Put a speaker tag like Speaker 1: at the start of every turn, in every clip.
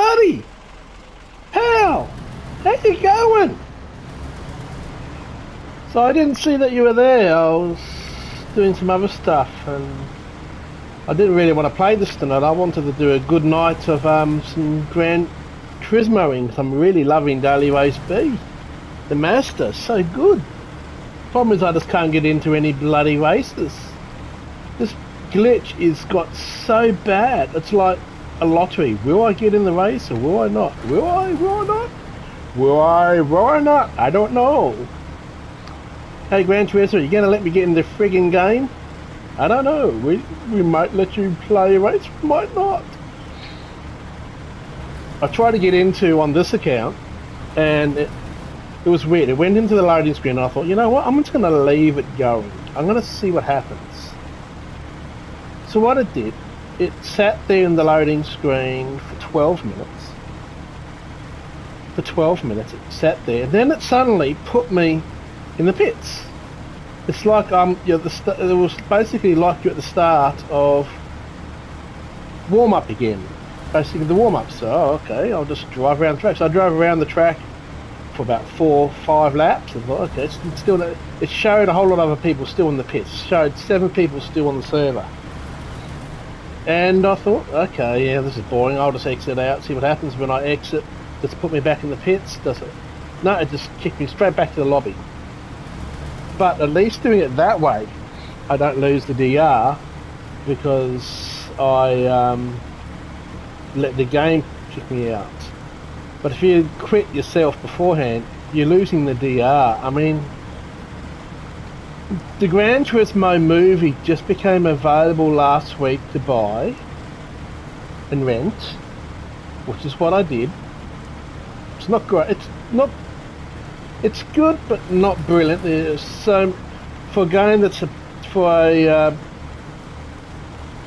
Speaker 1: buddy! How? How you going? So I didn't see that you were there. I was doing some other stuff, and I didn't really want to play this tonight. I wanted to do a good night of some Gran Turismoing, because I'm really loving Daily Race B. The Master, so good. Problem is I just can't get into any bloody races. This glitch is got so bad. It's like a lottery. Will I get in the race or will I not? Will I? Will I not? Will I? Will I not? I don't know. Hey Gran Turismo, are you going to let me get in the friggin' game? I don't know. We might let you play a race, we might not. I tried to get into on this account, and it was weird. It went into the loading screen, and I thought, you know what, I'm just going to leave it going. I'm going to see what happens. So what it did, it sat there in the loading screen for 12 minutes. For 12 minutes it sat there, and then it suddenly put me in the pits. It's like it was basically like you're at the start of warm-up again. Basically the warm-up. So okay, I'll just drive around the track. So I drove around the track for about 4 or 5 laps. I thought, okay, it's still, it showed a whole lot of other people still in the pits. It showed 7 people still on the server. And I thought, okay, yeah, this is boring. I'll just exit out, see what happens when I exit. Does it put me back in the pits? Does it? No, it just kicked me straight back to the lobby. But at least doing it that way, I don't lose the DR, because I let the game kick me out. But if you quit yourself beforehand, you're losing the DR. I mean, the Gran Turismo movie just became available last week to buy and rent, which is what I did. It's not great. It's not. It's good, but not brilliant. There's so for a game that's for a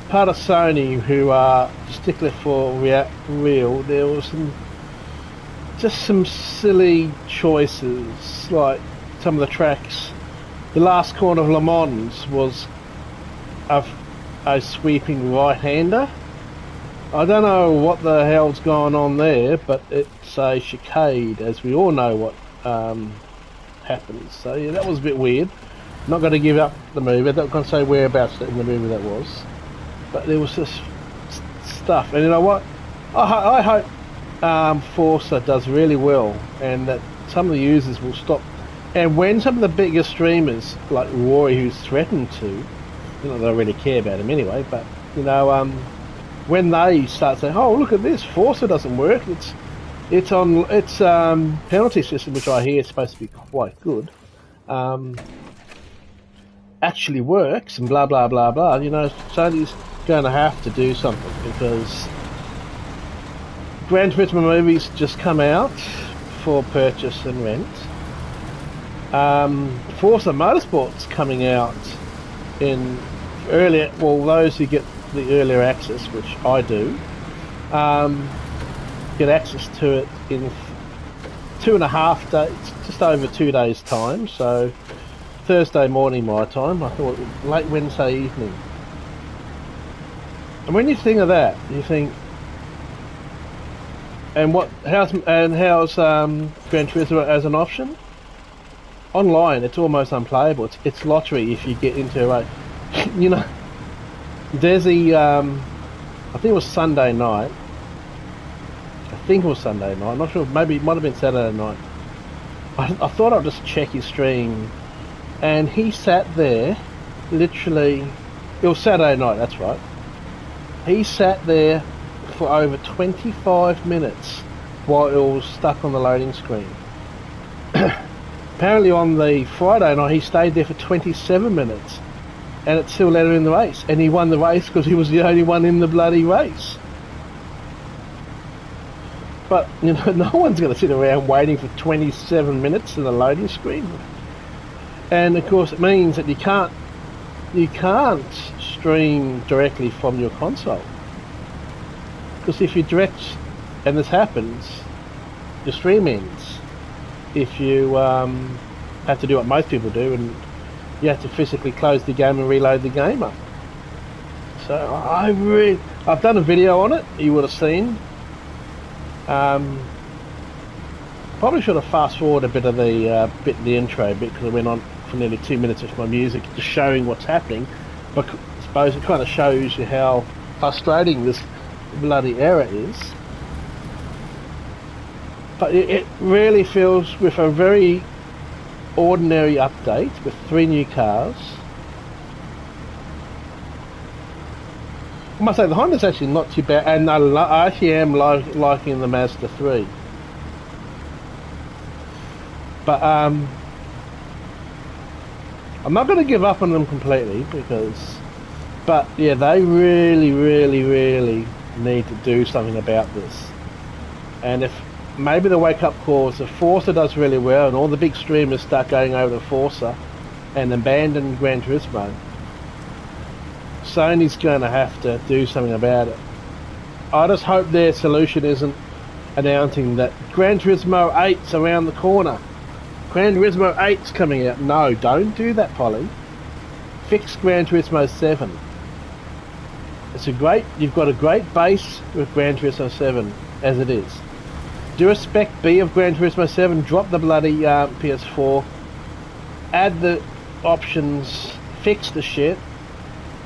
Speaker 1: part of Sony who are stickler for real. There was some silly choices, like some of the tracks. The last corner of Le Mans was a sweeping right-hander. I don't know what the hell's going on there, but it's a chicane, as we all know what happens. So yeah, that was a bit weird. Not going to give up the movie. I'm not going to say whereabouts in the movie that was, but there was just stuff. And you know what? I hope Forza does really well, and that some of the users will stop. And when some of the bigger streamers, like Rory, who's threatened to, not that I really care about him anyway, but you know, when they start saying, "Oh, look at this, Forza doesn't work," it's on its penalty system, which I hear is supposed to be quite good, actually works, and blah blah blah blah. You know, Sony's going to have to do something, because Gran Turismo movies just come out for purchase and rent. Forza Motorsport's coming out in earlier. Well, those who get the earlier access, which I do, get access to it in 2.5 days, just over 2 days time. So Thursday morning my time. I thought late Wednesday evening. And when you think of that, you think, and how's Gran Turismo as an option? Online, it's almost unplayable. It's lottery if you get into a race. You know, Desi, I think it was Sunday night. I'm not sure. Maybe it might have been Saturday night. I thought I'd just check his stream, and he sat there, literally. It was Saturday night. That's right. He sat there for over 25 minutes while it was stuck on the loading screen. Apparently on the Friday night he stayed there for 27 minutes, and it still let him in the race, and he won the race because he was the only one in the bloody race. But you know, no one's going to sit around waiting for 27 minutes in the loading screen. And of course it means that you can't stream directly from your console, because if you direct, and this happens, your stream ends. If you have to do what most people do, and you have to physically close the game and reload the game up. So I've done a video on it, you would have seen, Probably should have fast forwarded a bit of the bit in the intro bit because I went on for nearly 2 minutes with my music just showing what's happening. But I suppose it kind of shows you how frustrating this bloody error is. But it really feels with a very ordinary update with 3 new cars. I must say the Honda's actually not too bad, and I actually am liking the Mazda 3. But I'm not going to give up on them completely but yeah, they really need to do something about this. And if maybe the wake-up call is if Forza does really well and all the big streamers start going over to Forza and abandon Gran Turismo, Sony's going to have to do something about it. I just hope their solution isn't announcing that Gran Turismo 8's around the corner. Gran Turismo 8's coming out. No, don't do that, Polly. Fix Gran Turismo 7. You've got a great base with Gran Turismo 7 as it is. Do a Spec B of Gran Turismo 7, drop the bloody PS4, add the options, fix the shit,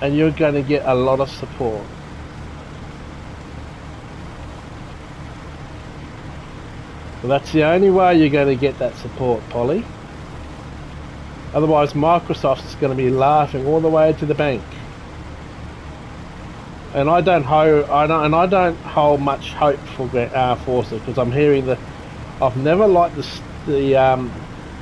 Speaker 1: and you're going to get a lot of support. Well, that's the only way you're going to get that support, Polly. Otherwise, Microsoft's going to be laughing all the way to the bank. And I don't hold much hope for Forza because I'm hearing that I've never liked the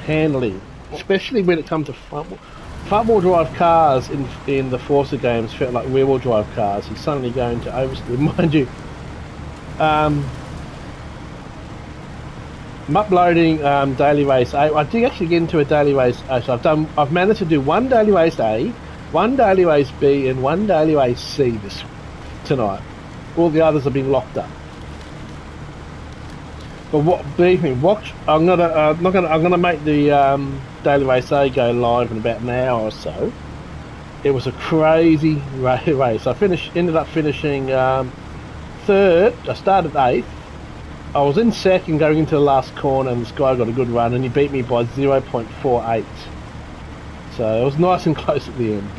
Speaker 1: handling, especially when it comes to front-wheel drive cars in the Forza games felt like rear-wheel drive cars. He's suddenly going to oversteer, mind you. I'm uploading daily race A. I did actually get into a daily race A. So I've managed to do one daily race A, one daily race B, and one daily race C tonight. All the others have been locked up. But believe me, watch. I'm gonna make the daily race A go live in about an hour or so. It was a crazy race. I ended up finishing third. I started 8th. I was in second going into the last corner, and this guy got a good run, and he beat me by 0.48. So it was nice and close at the end.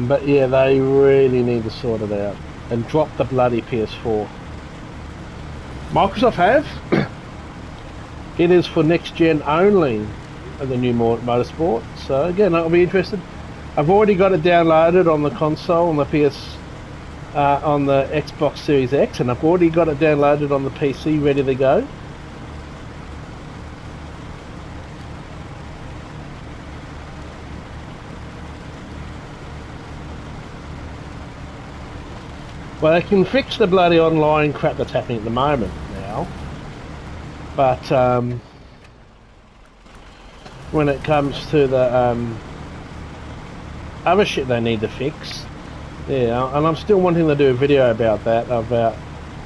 Speaker 1: But yeah, they really need to sort it out and drop the bloody PS4. Microsoft have. It is for next gen only, the new motorsport. So again, I'll be interested. I've already got it downloaded on the console, on the on the Xbox Series X, and I've already got it downloaded on the PC, ready to go. Well, they can fix the bloody online crap that's happening at the moment now, but when it comes to the other shit they need to fix, yeah, and I'm still wanting to do a video about that, about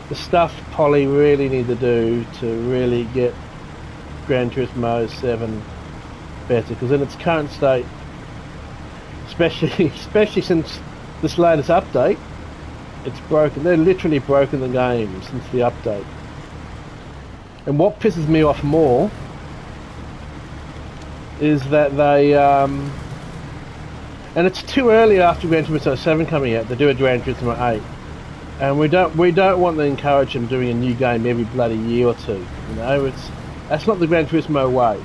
Speaker 1: the stuff Polly really need to do to really get Gran Turismo 7 better, because in its current state, especially since this latest update, it's broken. They're literally broken the game since the update. And what pisses me off more is that they and it's too early after Gran Turismo 7 coming out to do a Gran Turismo 8. And we don't want to encourage them doing a new game every bloody year or two. You know, that's not the Gran Turismo way.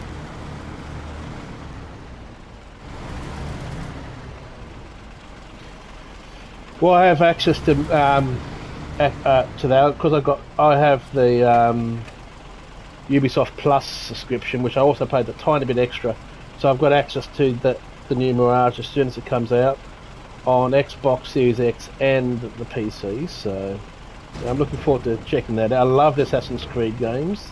Speaker 1: Well, I have access to that because I have the Ubisoft Plus subscription, which I also paid a tiny bit extra. So I've got access to the new Mirage as soon as it comes out on Xbox Series X and the PC. So I'm looking forward to checking that out. I love the Assassin's Creed games.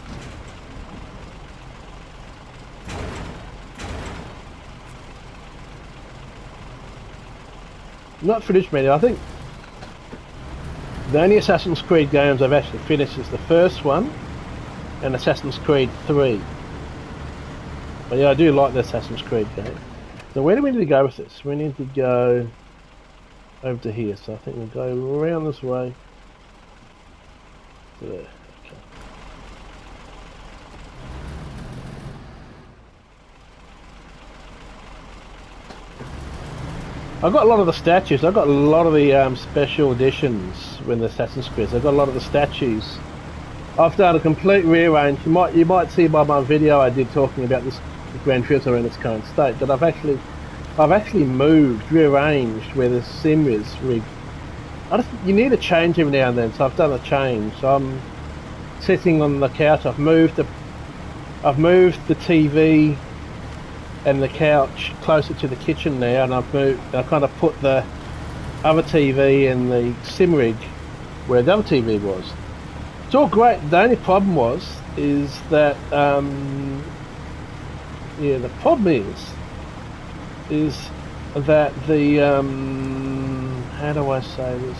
Speaker 1: Not finished many. I think the only Assassin's Creed games I've actually finished is the first one and Assassin's Creed 3. But yeah, I do like the Assassin's Creed game. So where do we need to go with this? We need to go over to here. So I think we'll go around this way to there. I got a lot of the statues. I got a lot of the special editions when the Assassin's Creed. I got a lot of the statues. I've done a complete rearrange. You might see by my video I did talking about this Gran Turismo in its current state, but I've actually moved, rearranged where the sim is rigged. You need a change every now and then, so I've done a change. So I'm sitting on the couch. I've moved the TV and the couch closer to the kitchen now, and I kind of put the other TV and the sim rig where the other TV was. It's all great. The only problem is that the problem is that the how do I say this?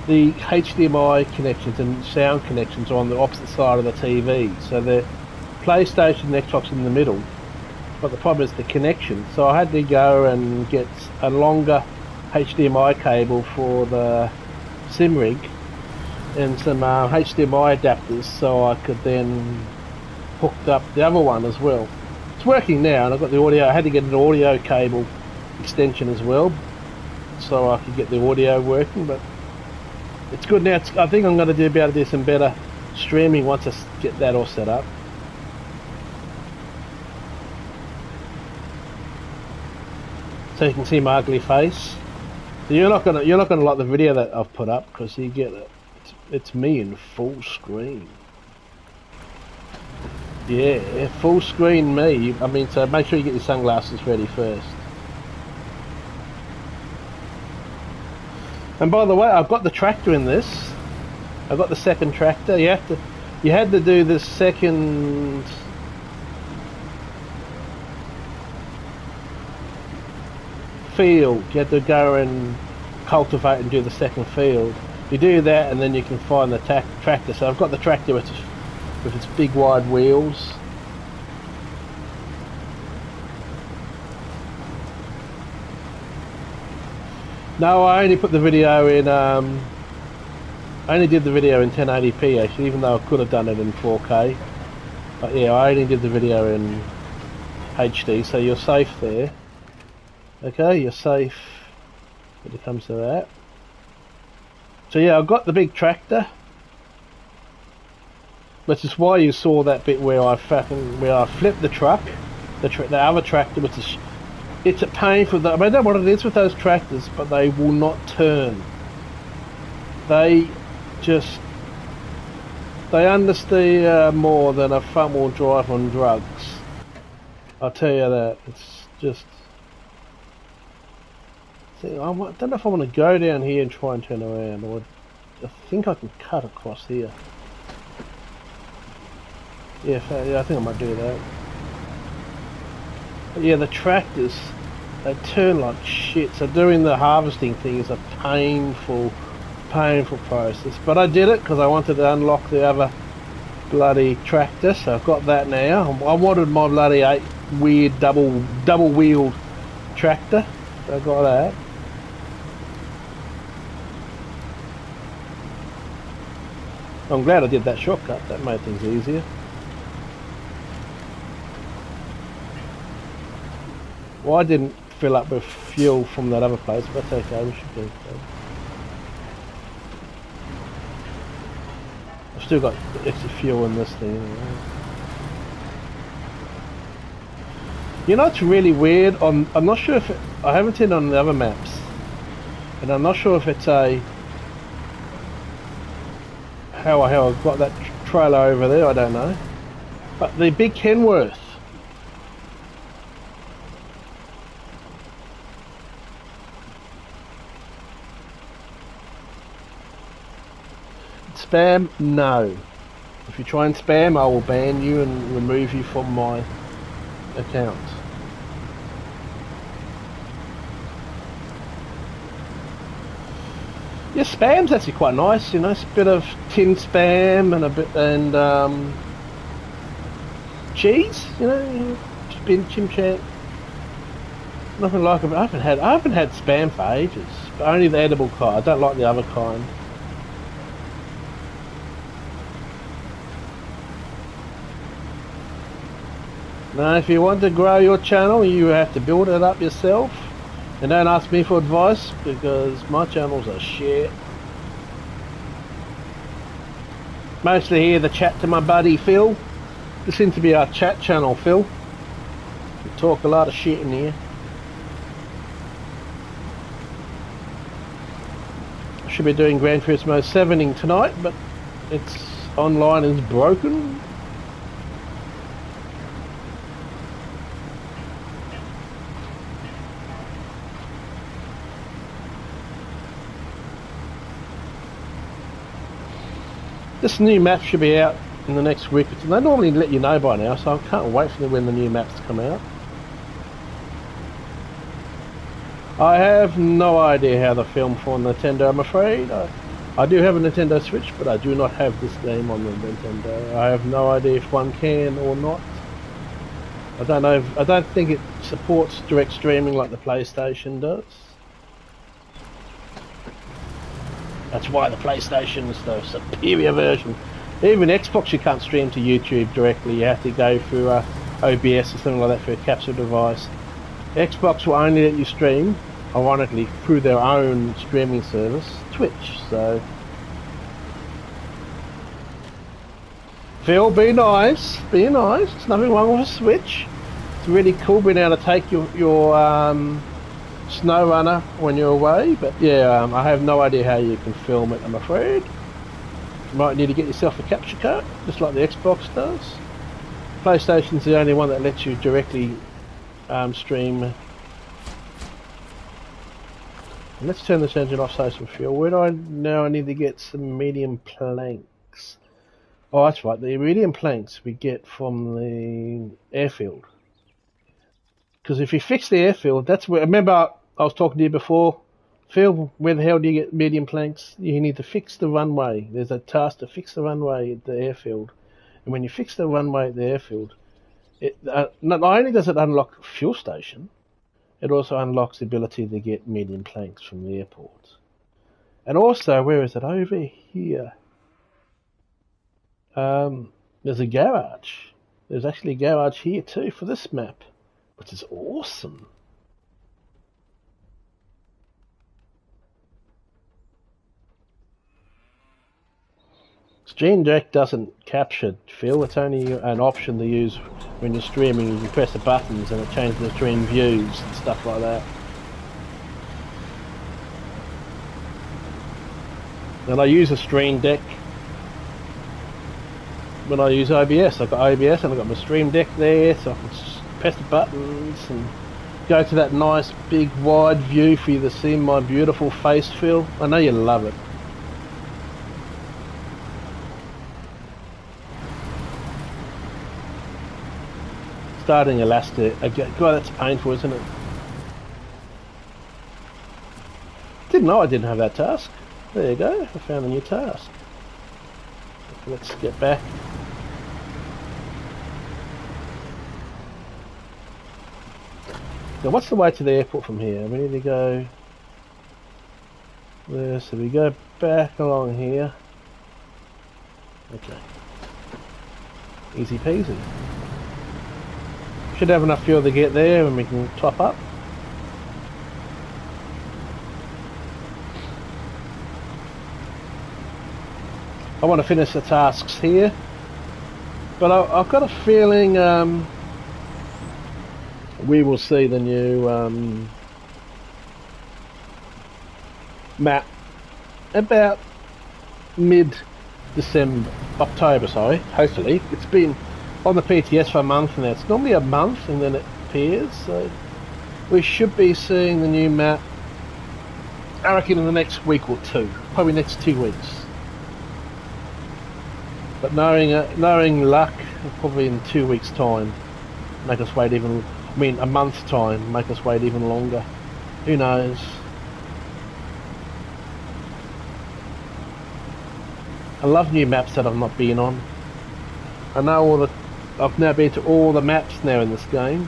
Speaker 1: The HDMI connections and sound connections are on the opposite side of the TV, so the PlayStation and Xbox in the middle. But the problem is the connection, so I had to go and get a longer HDMI cable for the sim rig and some HDMI adapters, so I could then hook up the other one as well. It's working now, and I've got the audio. I had to get an audio cable extension as well, so I could get the audio working. But it's good now. I think I'm going to be able to do some better streaming once I get that all set up. So you can see my ugly face. So you're not gonna like the video that I've put up, because you get it. It's me in full screen. Yeah, full screen me. I mean, so make sure you get your sunglasses ready first. And by the way, I've got the tractor in this. I've got the second tractor. You had to do the second field. You had to go and cultivate and do the second field. You do that, and then you can find the tractor. So I've got the tractor with its big wide wheels. No, I only put the video in. I only did the video in 1080p actually, even though I could have done it in 4K. But yeah, I only did the video in HD, so you're safe there. Okay, you're safe when it comes to that. So yeah, I've got the big tractor, which is why you saw that bit where I flipped the truck, the other tractor, which is it's a pain for the. I don't know what it is with those tractors, but they will not turn. They understeer more than a front-wheel drive on drugs. I'll tell you that. It's just. I don't know if I want to go down here and try and turn around, or I think I can cut across here. Yeah, I think I might do that. But yeah, the tractors, they turn like shit, so doing the harvesting thing is a painful process. But I did it because I wanted to unlock the other bloody tractor, so I've got that now. I wanted my bloody weird double-wheeled tractor, so I got that. I'm glad I did that shortcut, that made things easier. Well, I didn't fill up with fuel from that other place, but that's okay, we should do it. I've still got extra fuel in this thing anyway. You know, it's really weird. I'm not sure if I haven't seen it on the other maps, and I'm not sure if it's how I've got that trailer over there. I don't know. But the big Kenworth. Spam? No. If you try and spam, I will ban you and remove you from my account. Yeah, spam's actually quite nice, you know, it's a bit of tin spam and cheese, you know, chimchat. Nothing like it. I haven't had spam for ages, but only the edible kind. I don't like the other kind. Now, if you want to grow your channel, you have to build it up yourself. And don't ask me for advice because my channels are shit. Mostly hear the chat to my buddy Phil. This seems to be our chat channel, Phil. We talk a lot of shit in here. I should be doing Gran Turismo 7ing tonight, but its online is broken. This new map should be out in the next week. They normally let you know by now, so I can't wait for when the new maps come out. I have no idea how to film for Nintendo, I'm afraid. I do have a Nintendo Switch, but I do not have this game on the Nintendo. I have no idea if one can or not. I don't know. I don't think it supports direct streaming like the PlayStation does. That's why the PlayStation is the superior version. Even Xbox you can't stream to YouTube directly. You have to go through OBS or something like that for a capture device. Xbox will only let you stream, ironically, through their own streaming service, Twitch. So, Phil, be nice. Be nice. There's nothing wrong with a Switch. It's really cool being able to take your Snowrunner when you're away. But yeah, I have no idea how you can film it, I'm afraid. You might need to get yourself a capture card, just like the Xbox does. PlayStation's the only one that lets you directly stream. Let's turn this engine off, save some fuel. Where do I now? I need to get some medium planks. Oh, that's right. The medium planks we get from the airfield. Because if you fix the airfield, that's where. Remember, I was talking to you before, Phil. Where the hell do you get medium planks? You need to fix the runway. There's a task to fix the runway at the airfield, and when you fix the runway at the airfield, it not only does it unlock fuel station, it also unlocks the ability to get medium planks from the airport. And also, where is it? Over here. There's a garage. There's actually a garage here too for this map, which is awesome. Stream Deck doesn't capture, Phil. It's only an option to use when you're streaming. You press the buttons and it changes the stream views and stuff like that. And I use a Stream Deck when I use OBS. I've got OBS and I've got my Stream Deck there, so I can press the buttons and go to that nice big wide view for you to see my beautiful face, Phil. I know you love it. Starting elastic. God, that's painful, isn't it? Didn't know I didn't have that task. There you go. I found a new task. Let's get back. Now, what's the way to the airport from here? We need to go there, so we go back along here. Okay. Easy peasy. Should have enough fuel to get there and we can top up. I want to finish the tasks here, but I've got a feeling we will see the new map about mid-December, October, sorry, hopefully. It's been on the PTS for a month now. It's normally a month and then it appears, so we should be seeing the new map, I reckon, in the next week or two, probably next 2 weeks. But knowing luck, probably in 2 weeks' time, make us wait even. I mean, a month's time, make us wait even longer. Who knows? I love new maps that I've not been on. I know all the. I've now been to all the maps now in this game.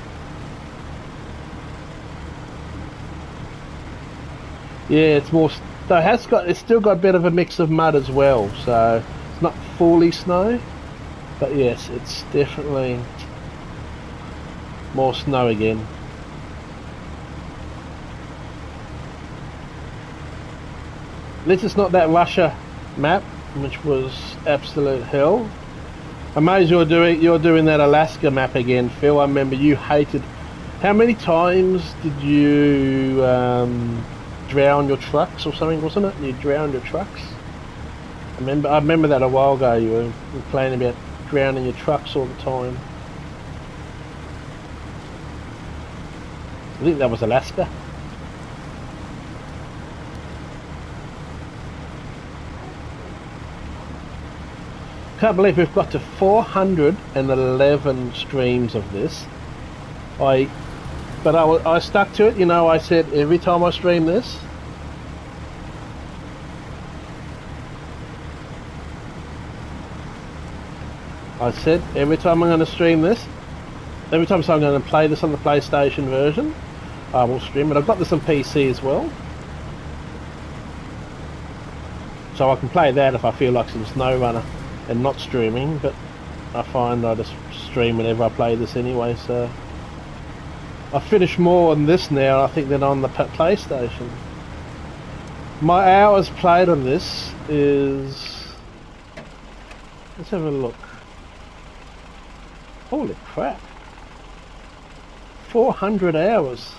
Speaker 1: Yeah, it's more. So it's still got a bit of a mix of mud as well. So it's not fully snow, but yes, it's definitely more snow again. At least it's not that Russia map, which was absolute hell. Amazing you're doing that Alaska map again, Phil. I remember you hated. How many times did you drown your trucks or something, wasn't it? You drowned your trucks. I remember that a while ago. You were complaining about drowning your trucks all the time. I think that was Alaska. Can't believe we've got to 411 streams of this. I stuck to it, you know. I said every time I stream this, every time I'm going to stream this, every time I'm going to play this on the PlayStation version, I will stream it. I've got this on PC as well, so I can play that if I feel like some Snowrunner and not streaming, but I find I just stream whenever I play this anyway, so I finish more on this now, I think, than on the PlayStation. My hours played on this is... let's have a look. Holy crap. 400 hours.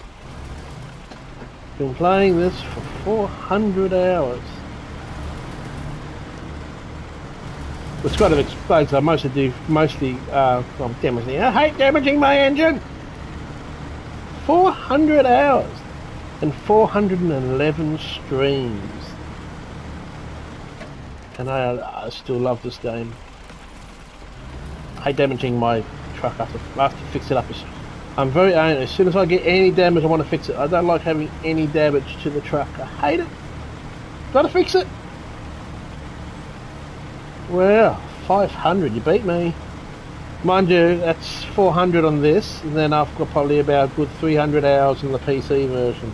Speaker 1: Been playing this for 400 hours. It's got to explain, so I mostly I'm damaging. I hate damaging my engine! 400 hours and 411 streams. And I still love this game. I hate damaging my truck. I have to fix it up. I'm very anal. As soon as I get any damage, I want to fix it. I don't like having any damage to the truck. I hate it. Gotta fix it. Well, 500, you beat me. Mind you, that's 400 on this, and then I've got probably about a good 300 hours in the PC version.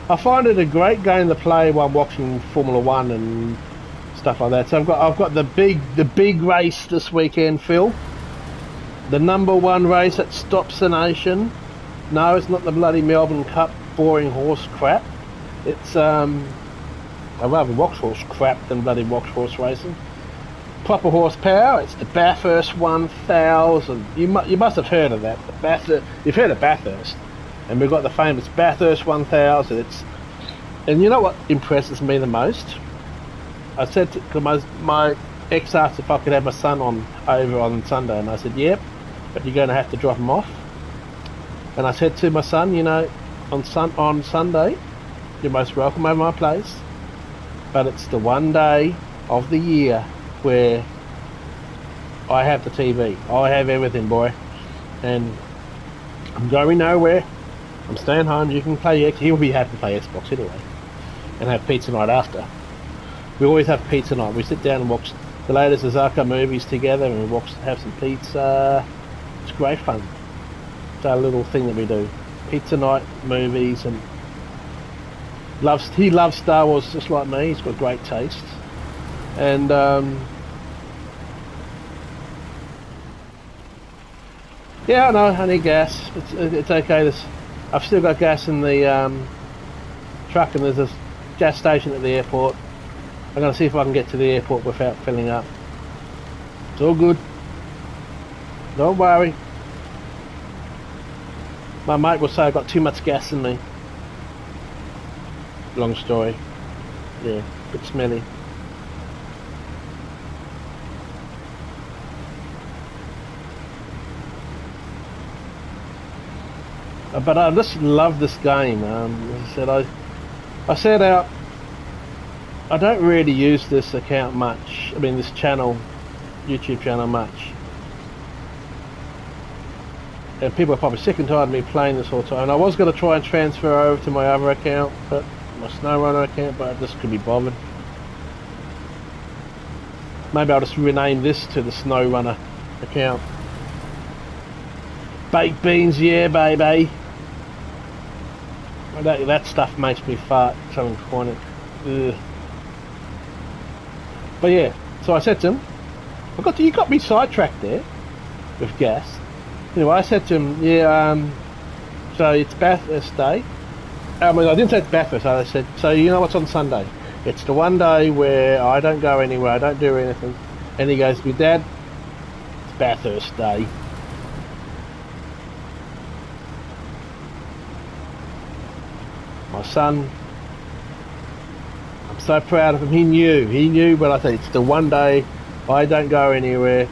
Speaker 1: I find it a great game to play while watching Formula 1 and stuff like that. So I've got the big race this weekend, Phil. The #1 race that stops the nation. No, it's not the bloody Melbourne Cup boring horse crap. It's I'd rather watch horse crap than bloody watch horse racing. Proper horsepower. It's the Bathurst 1000. You must have heard of that. You've heard of Bathurst, and we've got the famous Bathurst 1000. And you know what impresses me the most? I said to my ex asked if I could have my son over on Sunday, and I said yep, but you're going to have to drop him off. And I said to my son, you know, on Sunday, you're most welcome over my place, but it's the one day of the year where I have the TV. I have everything, boy, and I'm going nowhere. I'm staying home. You can play He'll be happy to play Xbox anyway, and have pizza night after. We always have pizza night. We sit down and watch the latest Azaka movies together, and we have some pizza. It's great fun. It's our little thing that we do. Pizza night, movies, and he loves Star Wars just like me. He's got great taste, and yeah, I know I need gas. It's okay. I've still got gas in the truck, and there's a gas station at the airport. I'm going to see if I can get to the airport without filling up. It's all good. Don't worry. My mate will say I've got too much gas in me. Long story. Yeah, a bit smelly. But I just love this game. As I said out, I don't really use this account much. I mean, this channel, YouTube channel, much. And people are probably sick and tired of me playing this all the time. And I was going to try and transfer over to my other account, but my Snowrunner account, but I just couldn't be bothered. Maybe I'll just rename this to the Snowrunner account. Baked beans, yeah, baby. That stuff makes me fart. Something chronic. Ugh. But yeah, so I said to him, you got me sidetracked there with gas. Anyway, I said to him, yeah, So it's Bathurst Day. I mean, I didn't say it's Bathurst. I said, so you know what's on Sunday? It's the one day where I don't go anywhere, I don't do anything. And he goes to me, Dad, it's Bathurst Day. My son, I'm so proud of him. He knew when I said it's the one day I don't go anywhere.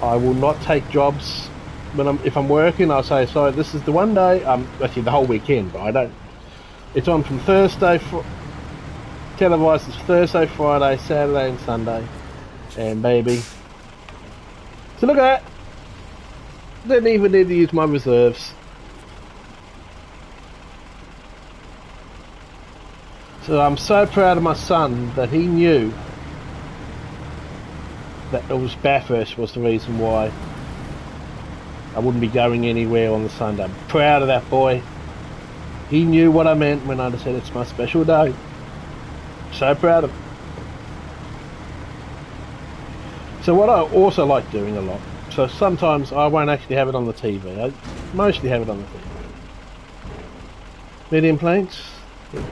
Speaker 1: I will not take jobs. If I'm working, I'll say, sorry, this is the one day, actually the whole weekend, but I don't. It's on from Thursday, televised is Thursday, Friday, Saturday and Sunday. And baby. So look at that. Didn't even need to use my reserves. So I'm so proud of my son that he knew that it was Bathurst was the reason why I wouldn't be going anywhere on the Sunday. I'm proud of that boy. He knew what I meant when I said it's my special day. So proud of him. So what I also like doing a lot, so sometimes I won't actually have it on the TV. I mostly have it on the TV. Medium planks,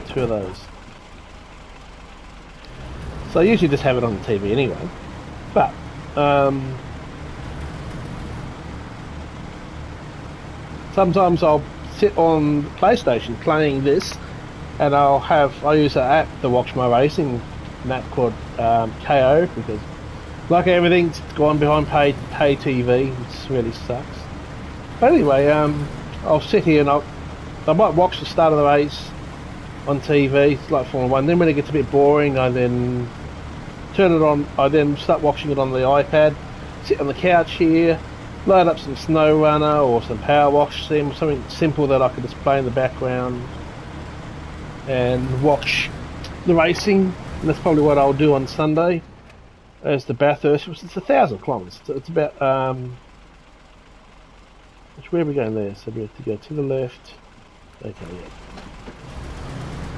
Speaker 1: 2 of those. So I usually just have it on the TV anyway. But sometimes I'll sit on PlayStation playing this, and I use an app to watch my racing, an app called KO, because like everything's gone behind pay TV, which really sucks. But anyway, I'll sit here and I might watch the start of the race on TV, it's like Formula 1. Then when it gets a bit boring, I then turn it on. I then start watching it on the iPad. Sit on the couch here, load up some Snowrunner or some Power Wash Sim, something simple that I can just play in the background and watch the racing. And that's probably what I'll do on Sunday. As the Bathurst, it's 1,000 kilometres. It's about where are we going there? So we have to go to the left. Okay, yeah.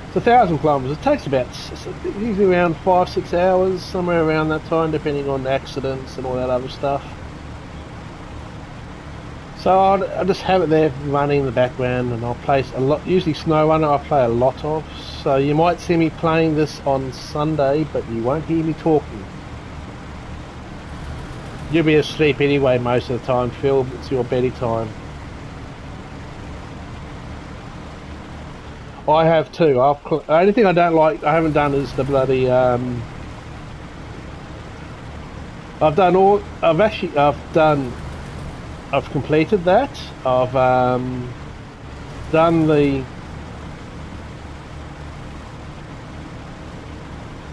Speaker 1: It's 1,000 kilometres. It takes about usually around 5-6 hours, somewhere around that time, depending on accidents and all that other stuff. So I just have it there running in the background, and I'll play a lot. Usually Snowrunner I play a lot of. So you might see me playing this on Sunday, but you won't hear me talking. You'll be asleep anyway most of the time, Phil. It's your bedtime. I have too. The only thing I don't like, I haven't done is the bloody. I've completed that. I've done the.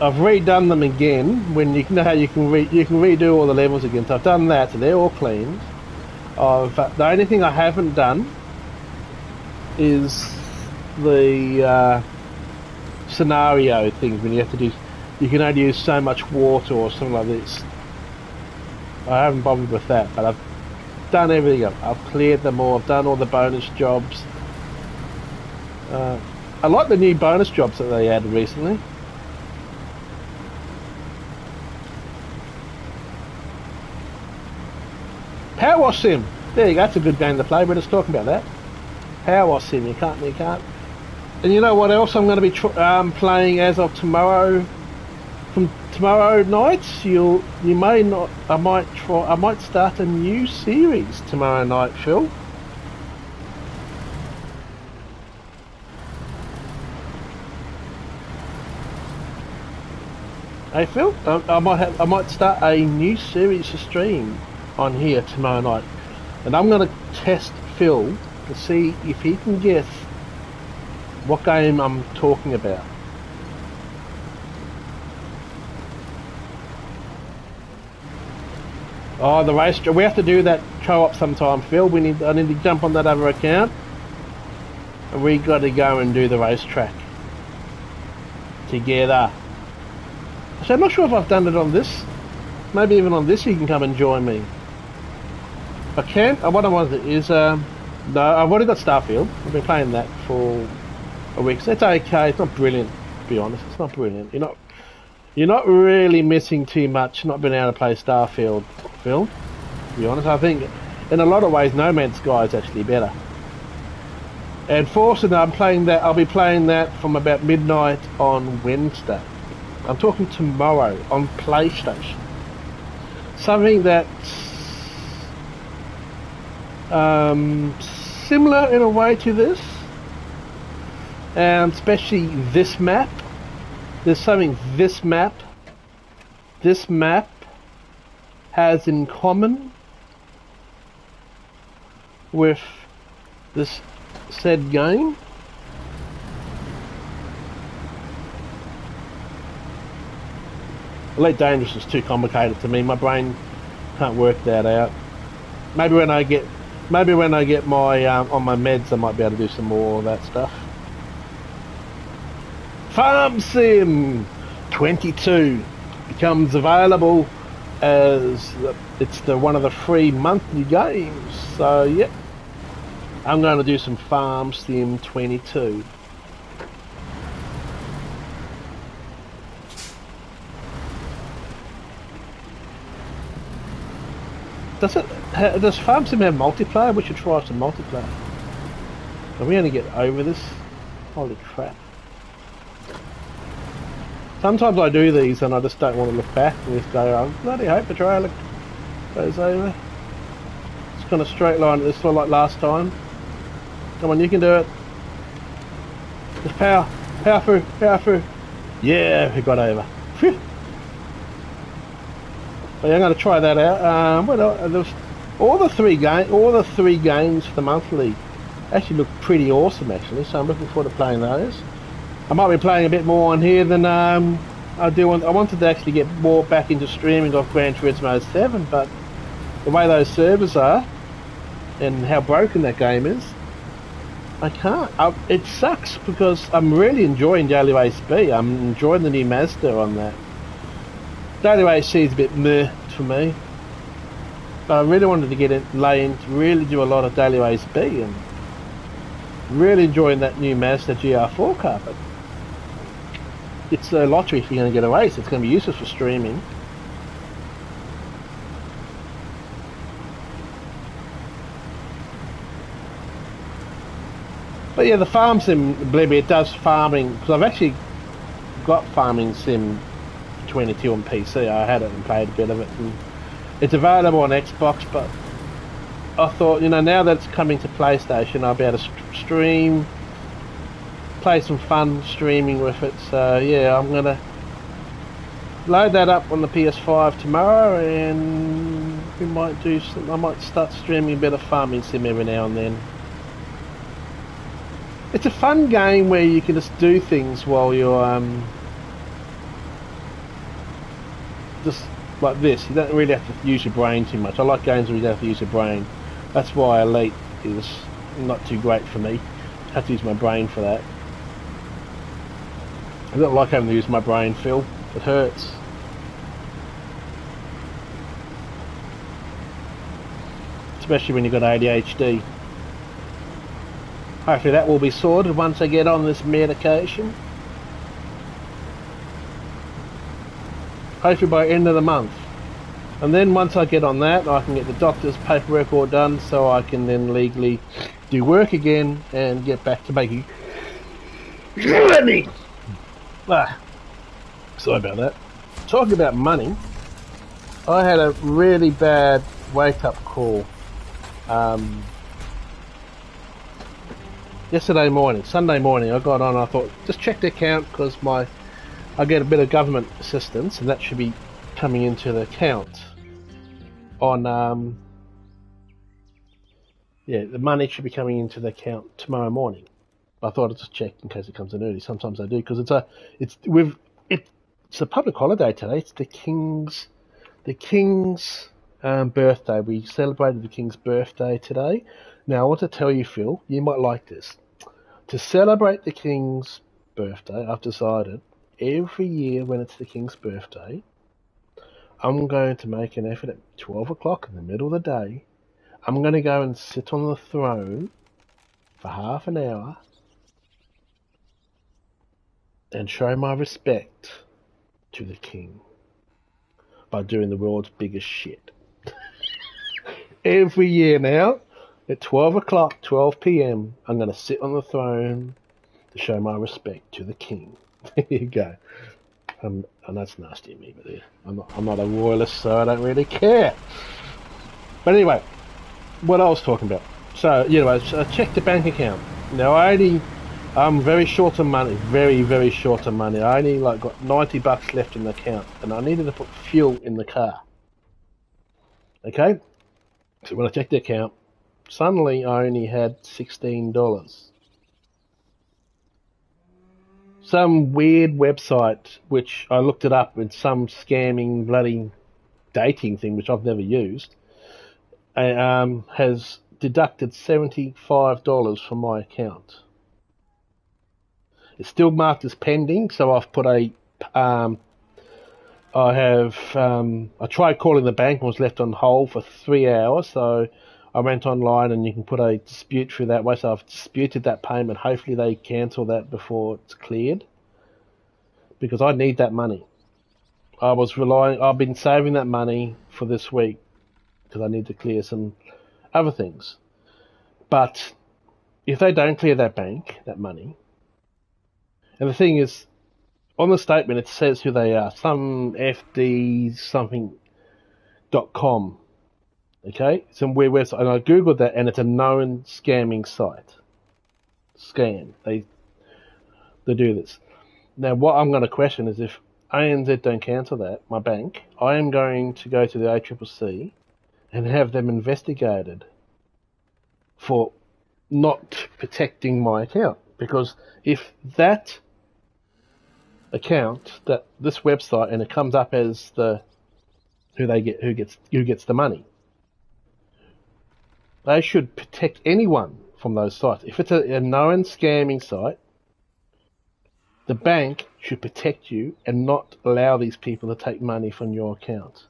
Speaker 1: I've redone them again. When you know how you can redo all the levels again. So I've done that, so they're all cleaned. The only thing I haven't done is the scenario things when you have to do. You can only use so much water or something like this. I haven't bothered with that, but I've done everything up. I've cleared them all. I've done all the bonus jobs. I like the new bonus jobs that they added recently. Power Wash Sim. There you go. That's a good game to play. We're just talking about that. Power Wash Sim. You can't. And you know what else I'm going to be playing as of tomorrow? From tomorrow night, you may not. I might start a new series tomorrow night, Phil. Hey Phil, I might start a new series to stream on here tomorrow night, and I'm going to test Phil to see if he can guess what game I'm talking about. Oh, the race. We have to do that co-op sometime, Phil. I need to jump on that other account, and we got to go and do the racetrack together. So I'm not sure if I've done it on this. Maybe even on this you can come and join me. I can. What I want to do is no, I've already got Starfield. I've been playing that for a week. So it's okay. It's not brilliant, to be honest. It's not brilliant. You're not really missing too much not being able to play Starfield, Phil. To be honest, I think in a lot of ways No Man's Sky is actually better. And fortunately, I'm playing that. I'll be playing that from about midnight on Wednesday. I'm talking tomorrow on PlayStation. Something that's similar in a way to this, and especially this map. There's something this map has in common with this said game. Elite Dangerous is too complicated to me. My brain can't work that out. Maybe when I get my on my meds, I might be able to do some more of that stuff. Farm Sim 22 becomes available as it's one of the free monthly games. So yep, I'm going to do some Farm Sim 22. Does Farm Sim have multiplayer? We should try some multiplayer. Are we going to get over this? Holy crap. Sometimes I do these and I just don't want to look back and just go, I bloody hope the trailer goes over. It's kind of straight line this like last time. Come on, you can do it. Just power through. Yeah, we got over. Phew. But yeah, I'm going to try that out. All the three games for the monthly actually look pretty awesome actually, so I'm looking forward to playing those. I might be playing a bit more on here than I do. I wanted to actually get more back into streaming of Gran Turismo 7, but the way those servers are and how broken that game is, I can't. It sucks because I'm really enjoying Daily Race B. I'm enjoying the new Mazda on that. Daily Race C is a bit meh for me, but I really wanted to get in, really do a lot of Daily Race B, and really enjoying that new Mazda GR4 car. But it's a lottery if you're going to get a race. It's going to be useless for streaming. But yeah, the Farm Sim, believe me, it does farming, because I've actually got Farming Sim 22 on PC. I had it and played a bit of it, and it's available on Xbox, but I thought, you know, now that it's coming to PlayStation, I'll be able to stream, play some fun streaming with it. So yeah, I'm gonna load that up on the PS5 tomorrow, and we might do some. I might start streaming a bit of Farming Sim every now and then. It's a fun game where you can just do things while you're just like this. You don't really have to use your brain too much. I like games where you don't have to use your brain. That's why Elite is not too great for me. I have to use my brain for that. I don't like having to use my brain, Phil. It hurts. Especially when you've got ADHD. Hopefully that will be sorted once I get on this medication. Hopefully by the end of the month. And then once I get on that, I can get the doctor's paperwork all done, so I can then legally do work again and get back to making money. Sorry about that. Talking about money, I had a really bad wake-up call yesterday morning, Sunday morning. I got on, I thought, just check the account because I get a bit of government assistance, and that should be coming into the account on yeah, the money should be coming into the account tomorrow morning. I thought I'd just check in case it comes in early. Sometimes I do, because it's a public holiday today. It's the King's birthday. We celebrated the King's birthday today. Now I want to tell you, Phil, you might like this. To celebrate the King's birthday, I've decided every year when it's the King's birthday, I'm going to make an effort at 12 o'clock in the middle of the day. I'm going to go and sit on the throne for half an hour and show my respect to the King by doing the world's biggest shit. Every year now, At 12 o'clock, 12 p.m., I'm going to sit on the throne to show my respect to the king. There you go. And that's nasty of me, but yeah, I'm not a royalist, so I don't really care. But anyway, what I was talking about. So, I checked the bank account. Now, I'm very short of money, very, very short of money. I only got $90 left in the account, and I needed to put fuel in the car. Okay? So when I checked the account, suddenly I only had $16. Some weird website, which I looked it up with some scamming bloody dating thing, which I've never used, has deducted $75 from my account. It's still marked as pending, so I've put I tried calling the bank and was left on hold for 3 hours, so I went online and you can put a dispute through that way, so I've disputed that payment. Hopefully they cancel that before it's cleared, because I need that money. I've been saving that money for this week, because I need to clear some other things. But if they don't clear that money, and the thing is, on the statement it says who they are, some FD something.com. Okay, some weird website, and I googled that, and it's a known scamming site. Scam. They do this. Now, what I'm going to question is, if ANZ don't cancel that, my bank, I am going to go to the ACCC and have them investigated for not protecting my account. Because if that account, that this website, and it comes up as who gets the money, they should protect anyone from those sites. If it's a known scamming site, the bank should protect you and not allow these people to take money from your account.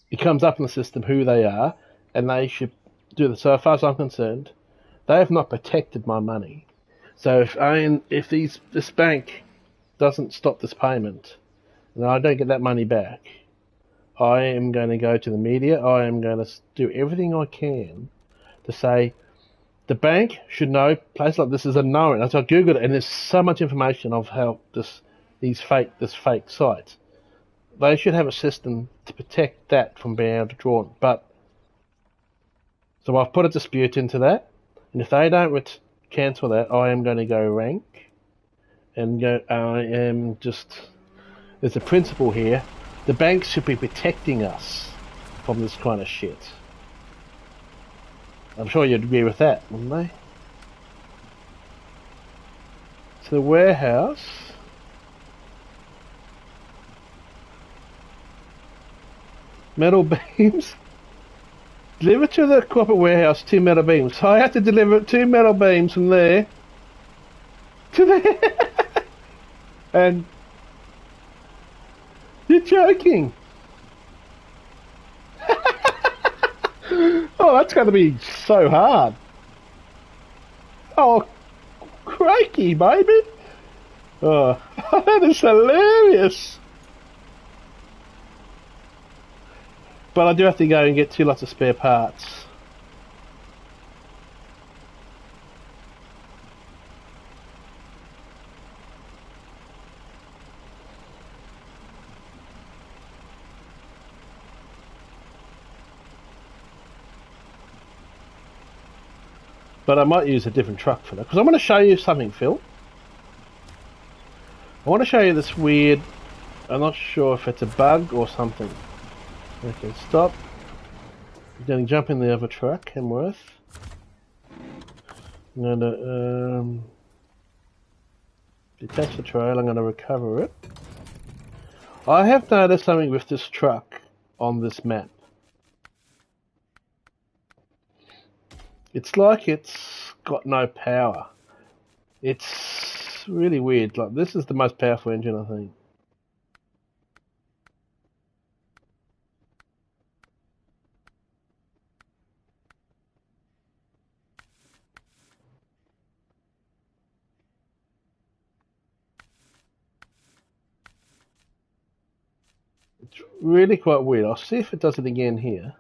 Speaker 1: It comes up in the system who they are, and they should do this. So as far as I'm concerned, they have not protected my money. So if this bank doesn't stop this payment, and I don't get that money back, I am going to go to the media. I am going to do everything I can to say the bank should know places like this is a known. So I googled it, and there's so much information of how this fake site. They should have a system to protect that from being able to draw it. But so I've put a dispute into that, and if they don't cancel that, I am going to go rank and go. I am just. There's a principle here. The banks should be protecting us from this kind of shit. I'm sure you'd agree with that, wouldn't they? To the warehouse. Metal beams. Deliver to the corporate warehouse 2 metal beams. So I have to deliver 2 metal beams from there to there. And you're joking. Oh, that's going to be so hard. Oh, crikey, baby. Oh, that is hilarious. But I do have to go and get 2 lots of spare parts. But I might use a different truck for that. Because I want to show you something, Phil. I want to show you this weird... I'm not sure if it's a bug or something. Okay, stop. I'm going to jump in the other truck, Hemworth. I'm going to detach the trail. I'm going to recover it. I have noticed something with this truck on this map. It's like it's got no power. It's really weird. Like, this is the most powerful engine, I think. It's really quite weird. I'll see if it does it again here.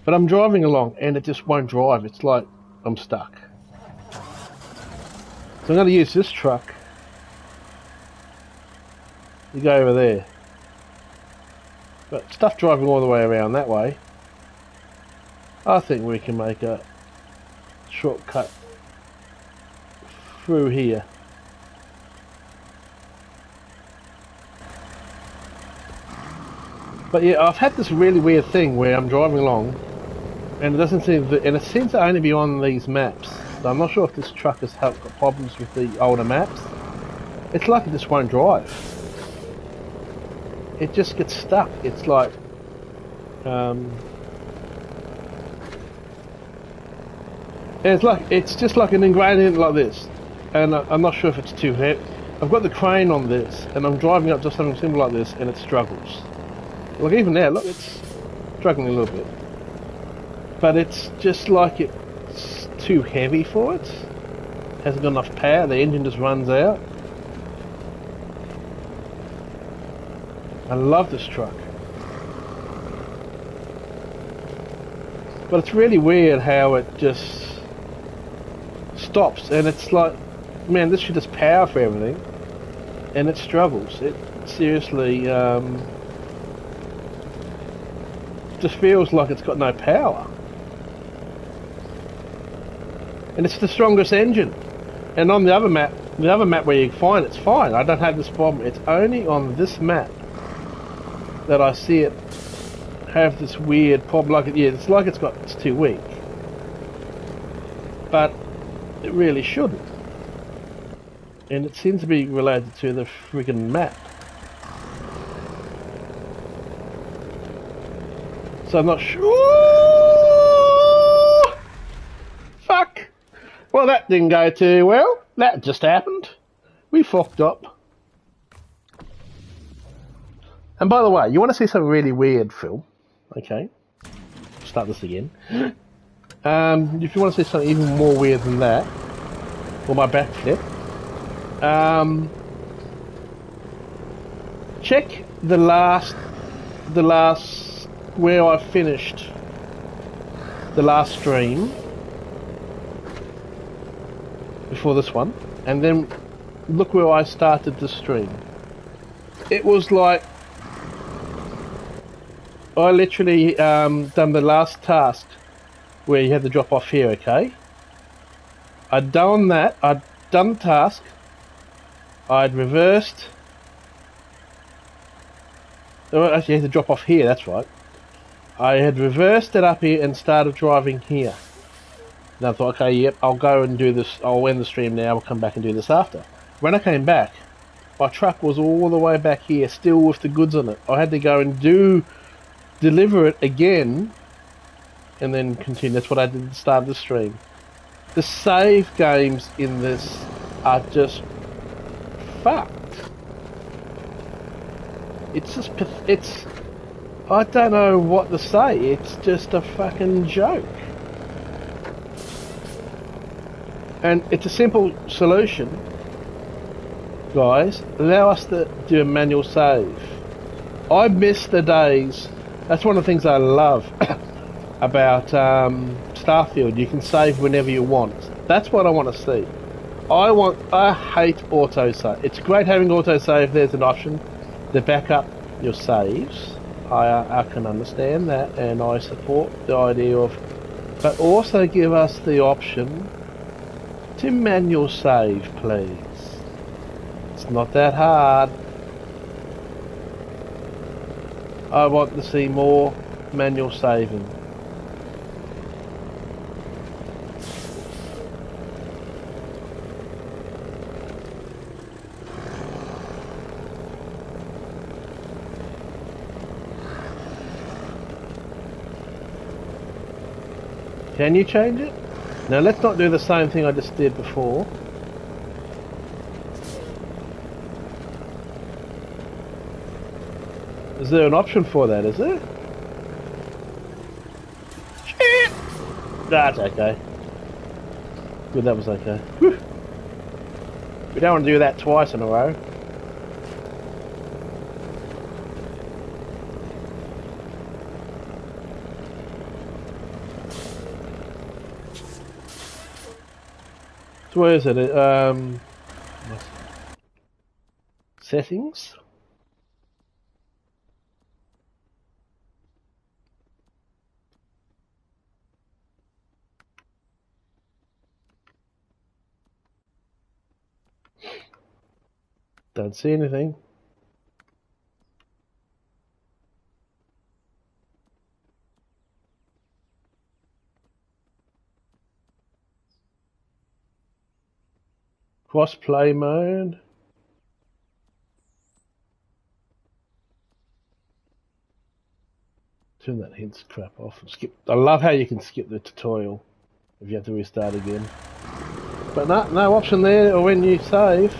Speaker 1: But I'm driving along and it just won't drive. It's like I'm stuck. So I'm going to use this truck. You go over there. But stuff driving all the way around that way. I think we can make a shortcut through here. But yeah, I've had this really weird thing where I'm driving along and it doesn't seem to, and it seems to only be on these maps. So I'm not sure if this truck has got problems with the older maps. It's like it just won't drive. It just gets stuck. It's like it's just like an ingredient like this, and I'm not sure if it's too heavy. I've got the crane on this, and I'm driving up to something similar like this, and it struggles. Like even now, look, it's struggling a little bit, but it's just like it's too heavy for it. Hasn't got enough power. The engine just runs out. I love this truck, but it's really weird how it just stops, and it's like, man, this should just power for everything, and it struggles. It seriously just feels like it's got no power, and it's the strongest engine. And on the other map where you find it's fine. I don't have this problem. It's only on this map that I see it have this weird problem. Like it's like it's too weak, but it really shouldn't. And it seems to be related to the friggin' map. So I'm not sure. Fuck. Well, that didn't go too well. That just happened. We fucked up. And by the way, you want to see something really weird, Phil? Okay. Start this again. If you want to see something even more weird than that, or my backflip, check the last where I finished the last stream before this one, and then look where I started the stream. It was like I literally done the last task where you had to drop off here, okay? I'd done that, I'd done the task, I'd reversed. Oh, actually, you had to drop off here, that's right. I had reversed it up here and started driving here. And I thought, okay, yep, I'll go and do this, I'll end the stream now, I'll come back and do this after. When I came back, my truck was all the way back here, still with the goods on it. I had to go and deliver it again, and then continue. That's what I did at the start of the stream. The save games in this are just fucked. It's just, I don't know what to say. It's just a fucking joke. And it's a simple solution, guys. Allow us to do a manual save. I miss the days. That's one of the things I love about Starfield. You can save whenever you want. That's what I want to see. I hate autosave. It's great having autosave. There's an option to back up your saves. I can understand that, and I support the idea of, but also give us the option to manual save, please. It's not that hard. I want to see more manual saving. Can you change it? Now let's not do the same thing I just did before. Is there an option for that, is there? Shit! That's okay. Good, that was okay. Whew. We don't want to do that twice in a row. So where is it? Settings. Don't see anything. Cross-play mode. Turn that hints crap off and skip. I love how you can skip the tutorial if you have to restart again. But no option there, or when you save.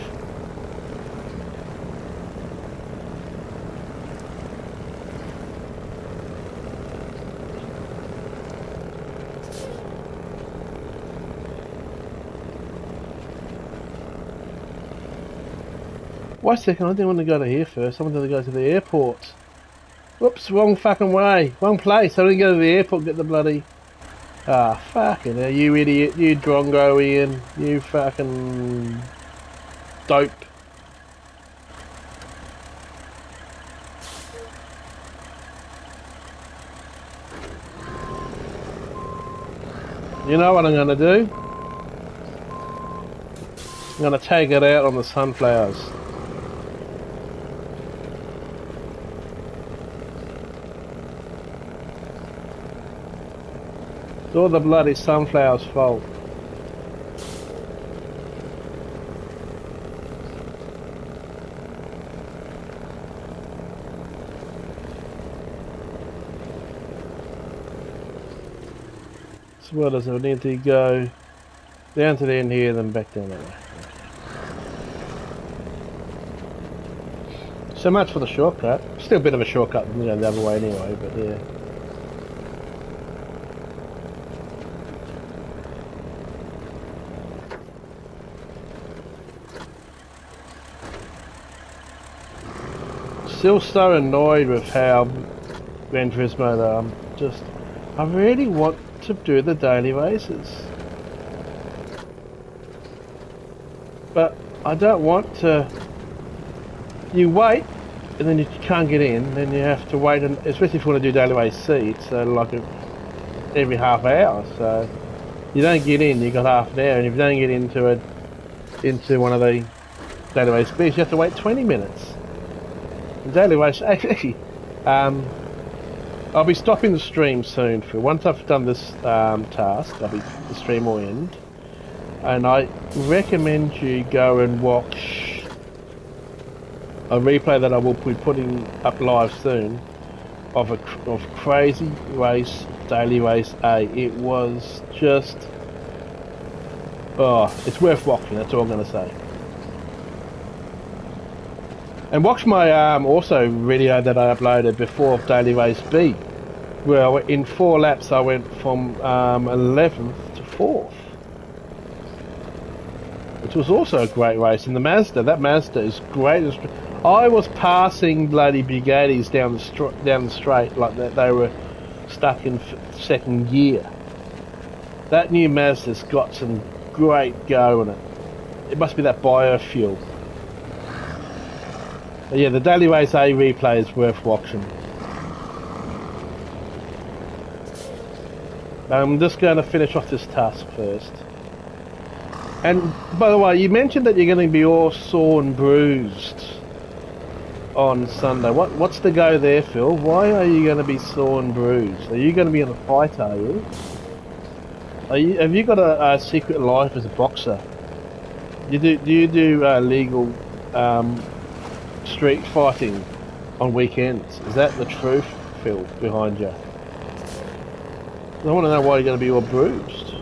Speaker 1: Wait a second, I didn't want to go to here first. I wanted to go to the airport. Whoops, wrong fucking way. Wrong place. I didn't go to the airport and get the bloody... Ah, fucking hell, you idiot. You drongo, Ian. You fucking... dope. You know what I'm going to do? I'm going to take it out on the sunflowers. It's all the bloody sunflower's fault. So where does it need to go? Down to the end here, then back down that way. Okay. So much for the shortcut. Still a bit of a shortcut, you know, the other way anyway, but yeah. Still so annoyed with how Gran Turismo I really want to do the daily races, but I don't want to. You wait and then you can't get in, then you have to wait, and especially if you want to do daily race C, it's like every half hour, so you don't get in, you got half an hour, and if you don't get into one of the daily race Bs, you have to wait 20 minutes. Daily race, actually, I'll be stopping the stream soon. Once I've done this task, the stream will end, and I recommend you go and watch a replay that I will be putting up live soon of Crazy Race Daily Race A. It was just, it's worth watching. That's all I'm going to say. And watch my also video that I uploaded before Daily Race B, where in 4 laps I went from 11th to 4th, which was also a great race. And that Mazda is great. I was passing bloody Bugattis down the straight like that. They were stuck in second gear. That new Mazda's got some great go in it. It must be that biofuel. But yeah, the Daily Race A replay is worth watching. I'm just going to finish off this task first. And by the way, you mentioned that you're going to be all sore and bruised on Sunday. What's the go there, Phil? Why are you going to be sore and bruised? Are you going to be in a fight, are you? Have you got a secret life as a boxer? Do you do legal street fighting on weekends? Is that the truth, Phil, behind you? I want to know why you're going to be all bruised.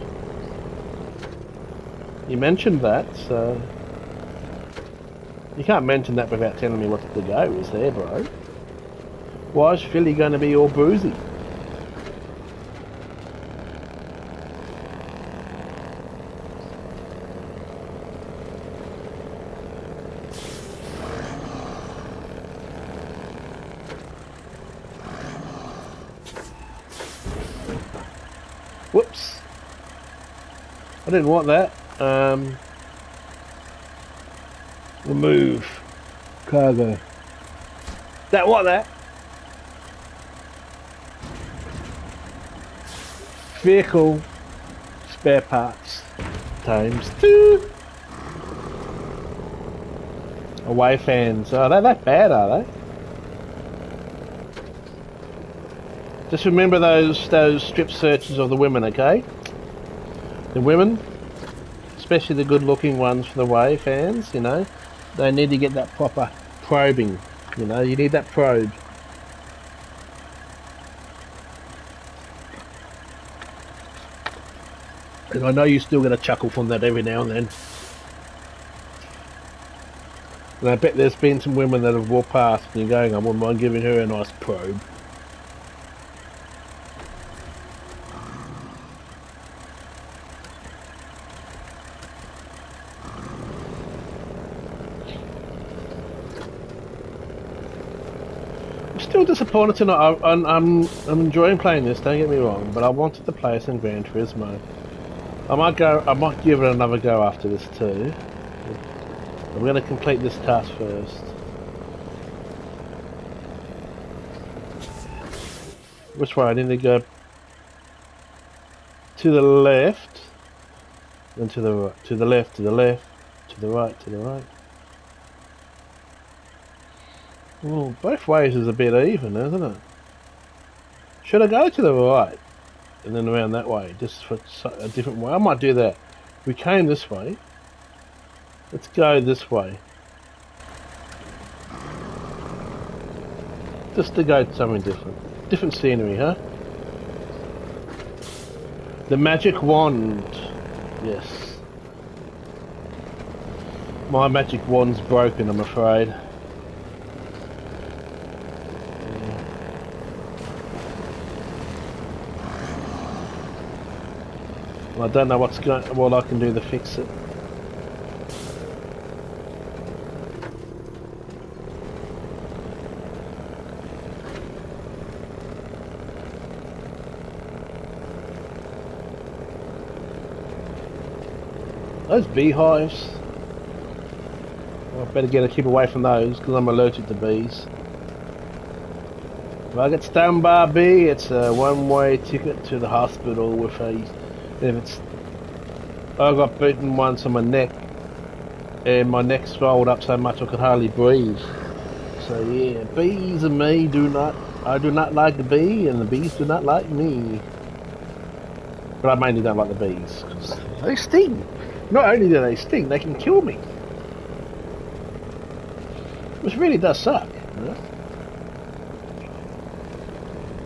Speaker 1: You mentioned that, so you can't mention that without telling me what the go is there, bro. Why is Philly going to be all bruisey? Whoops. I didn't want that. Remove cargo. That what that? Vehicle spare parts times 2. Away fans. Oh, they're that bad, are they? Just remember those strip searches of the women, okay? The women, especially the good-looking ones for the away fans, you know, they need to get that proper probing. You know, you need that probe. And I know you're still going to chuckle from that every now and then. And I bet there's been some women that have walked past and you're going, I wouldn't mind giving her a nice probe. I'm still disappointed tonight. I'm enjoying playing this, don't get me wrong, but I wanted to play some Gran Turismo. I might give it another go after this too. I'm going to complete this task first. Which way? I need to go to the left, then to the right, to the left, to the left, to the right, to the right. Well, both ways is a bit even, isn't it? Should I go to the right and then around that way, just for a different way? I might do that. We came this way. Let's go this way. Just to go to something different. Different scenery, huh? The magic wand. Yes. My magic wand's broken, I'm afraid. I don't know what I can do to fix it. Those beehives. Well, I better keep away from those because I'm allergic to bees. If I get stung by a bee, it's a one-way ticket to the hospital with a. I got bitten once on my neck, and my neck swelled up so much I could hardly breathe. So yeah, bees and me I do not like the bee, and the bees do not like me. But I mainly don't like the bees because they sting. Not only do they sting, they can kill me, which really does suck. You know?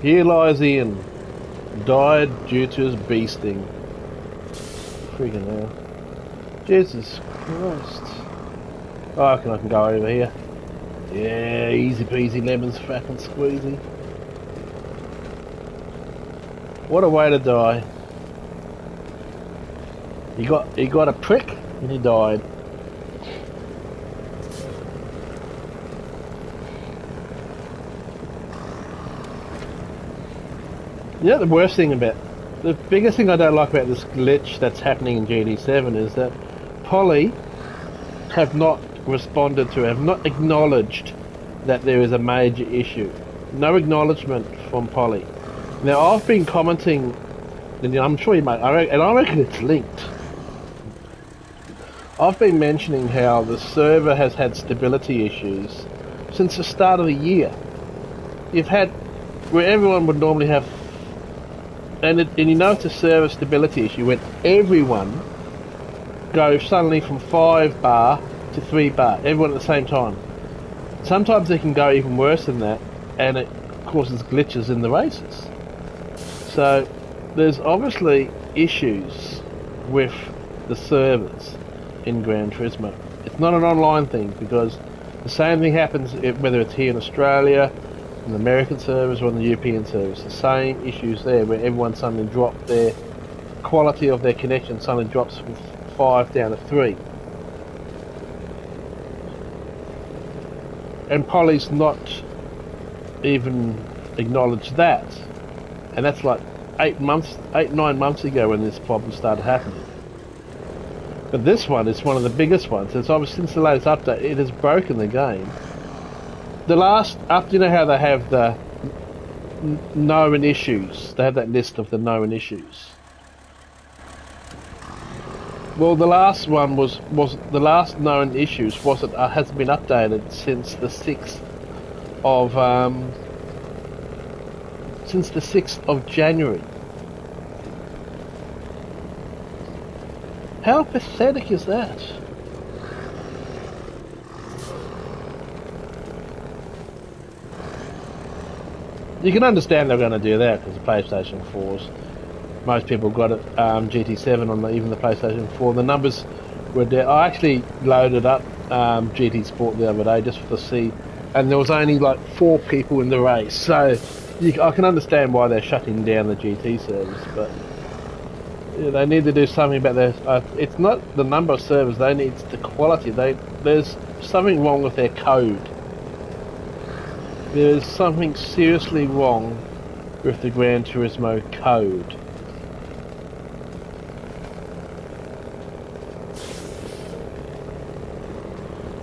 Speaker 1: Here lies Ian, died due to his bee sting. Freaking hell. Jesus Christ. Oh, I reckon I can go over here. Yeah, easy peasy lemons fucking squeezy. What a way to die. He got a prick and he died. Yeah, the worst thing about the biggest thing I don't like about this glitch that's happening in GD7 is that Poly have not responded to it, have not acknowledged that there is a major issue. No acknowledgement from Poly. Now I've been commenting, and I'm sure you might, and I reckon it's linked. I've been mentioning how the server has had stability issues since the start of the year. You've had where everyone would normally have. And you know it's a server stability issue when everyone goes suddenly from 5 bar to 3 bar, everyone at the same time. Sometimes it can go even worse than that, and it causes glitches in the races. So there's obviously issues with the servers in Gran Turismo. It's not an online thing because the same thing happens whether it's here in Australia, on the American servers or on the European servers. The same issues there where everyone suddenly dropped their quality of their connection suddenly drops from 5 down to 3. And Poly's not even acknowledged that. And that's like 8, 9 months ago when this problem started happening. But this one is one of the biggest ones. It's obviously since the latest update, it has broken the game. The last up, you know how they have the known issues? They have that list of the known issues. Well, the last one was the last known issues wasn't hasn't been updated since the 6th of January. How pathetic is that? You can understand they're going to do that because the PlayStation 4's. Most people got it GT7 on even the PlayStation 4. The numbers were there. I actually loaded up GT Sport the other day just to see, and there was only like 4 people in the race. So I can understand why they're shutting down the GT servers, but yeah, they need to do something about their. It's not the number of servers they need; it's the quality. There's something wrong with their code. There's something seriously wrong with the Gran Turismo code.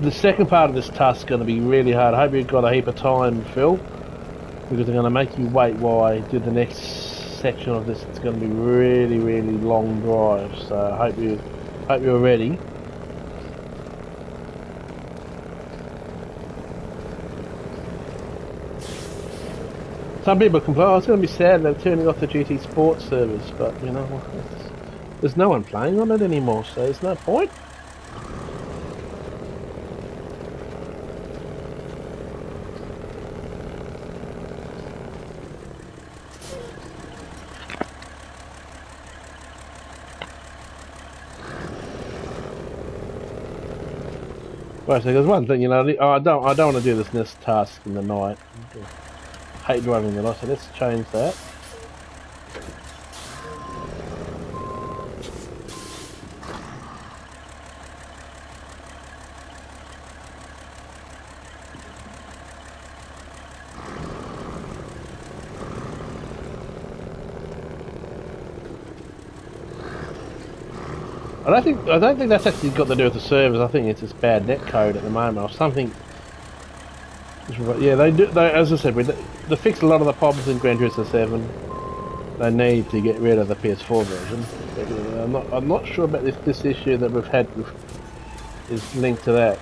Speaker 1: The second part of this task is going to be really hard. I hope you've got a heap of time, Phil, because they're going to make you wait while I do the next section of this. It's going to be really, really long drive. So I hope you're ready. Some people complain, oh, it's going to be sad they're turning off the GT Sports servers, but you know, there's no one playing on it anymore, so there's no point. Right, so there's one thing, you know, I don't want to do this task in the night. I hate driving in the night, so let's change that. I don't think that's actually got to do with the servers. I think it's just bad net code at the moment or something. Yeah, as I said, they fixed a lot of the problems in Gran Turismo 7. They need to get rid of the PS4 version. But, I'm not sure about this issue that we've had is linked to that.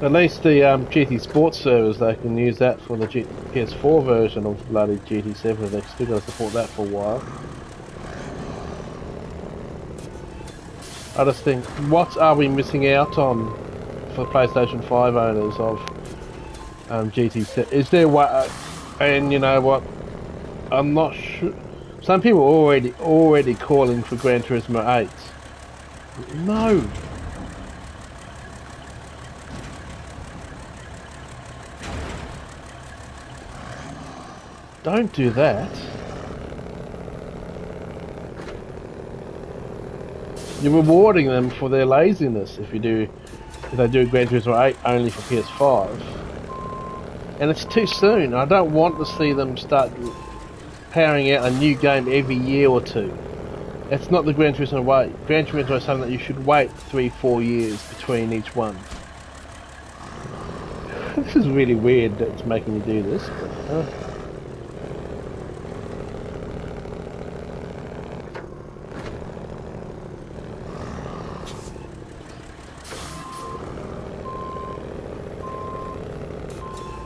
Speaker 1: At least the GT Sports servers, they can use that for the PS4 version of bloody GT7. They've still got to support that for a while. I just think, what are we missing out on for PlayStation 5 owners of GT7? Is there what? And you know what? I'm not sure. Some people are already calling for Gran Turismo 8. No. Don't do that. You're rewarding them for their laziness if they do Gran Turismo 8 only for PS5. And it's too soon. I don't want to see them start powering out a new game every year or two. It's not the Gran Turismo way. Gran Turismo is something that you should wait 3-4 years between each one. This is really weird that it's making me do this. But,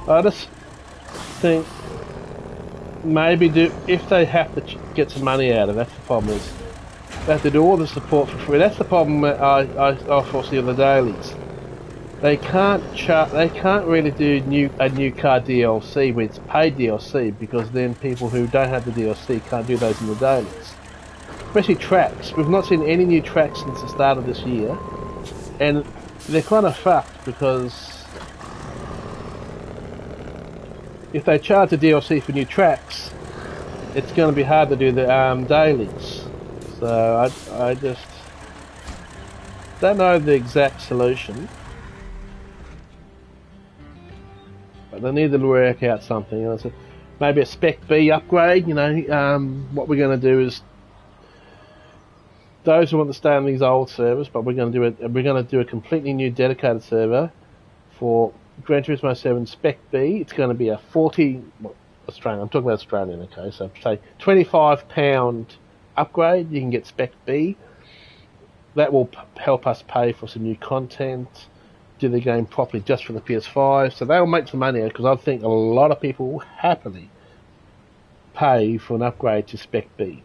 Speaker 1: I just think maybe if they have to get some money out of it, that's the problem is they have to do all the support for free. That's the problem I foresee of the dailies. They can't really do a new car DLC when it's paid DLC, because then people who don't have the DLC can't do those in the dailies. Especially tracks. We've not seen any new tracks since the start of this year, and they're kind of fucked because if they charge a DLC for new tracks, it's going to be hard to do the dailies. So I just don't know the exact solution, but they need to work out something. You know, maybe a Spec B upgrade. You know, what we're going to do is those who want to stay on these old servers, but we're going to do a completely new dedicated server for Gran Turismo 7 Spec B. It's going to be a 40 Australian. I'm talking about Australian, okay? So say £25 upgrade. You can get Spec B. That will help us pay for some new content, do the game properly just for the PS5. So they'll make some money because I think a lot of people will happily pay for an upgrade to Spec B.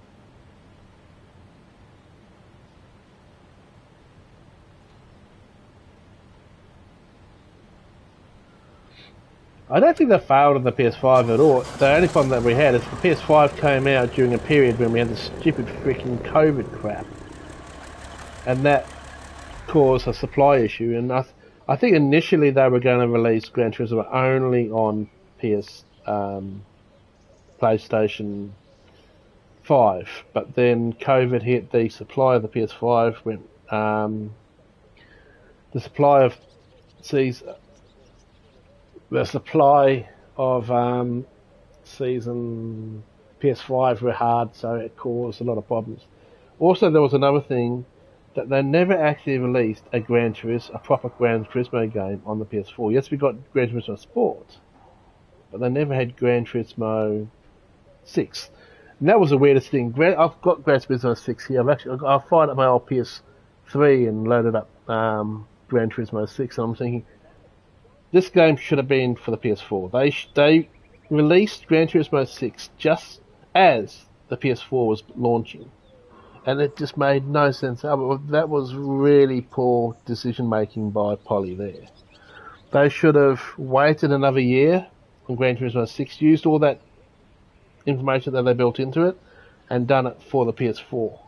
Speaker 1: I don't think they failed on the PS5 at all. The only problem that we had is the PS5 came out during a period when we had this stupid freaking COVID crap. And that caused a supply issue. And I think initially they were going to release Gran Turismo only on PlayStation 5. But then COVID hit, the supply of the PS5 went... the supply of season PS5 were hard, so it caused a lot of problems. Also, there was another thing that they never actually released a proper Gran Turismo game on the PS4. Yes, we got Gran Turismo Sport, but they never had Gran Turismo 6. And that was the weirdest thing. I've got Gran Turismo 6 here. I've fired up my old PS3 and loaded up Gran Turismo 6, and I'm thinking, this game should have been for the PS4. They released Gran Turismo 6 just as the PS4 was launching. And it just made no sense. That was really poor decision making by Poly there. They should have waited another year on Gran Turismo 6, used all that information that they built into it, and done it for the PS4.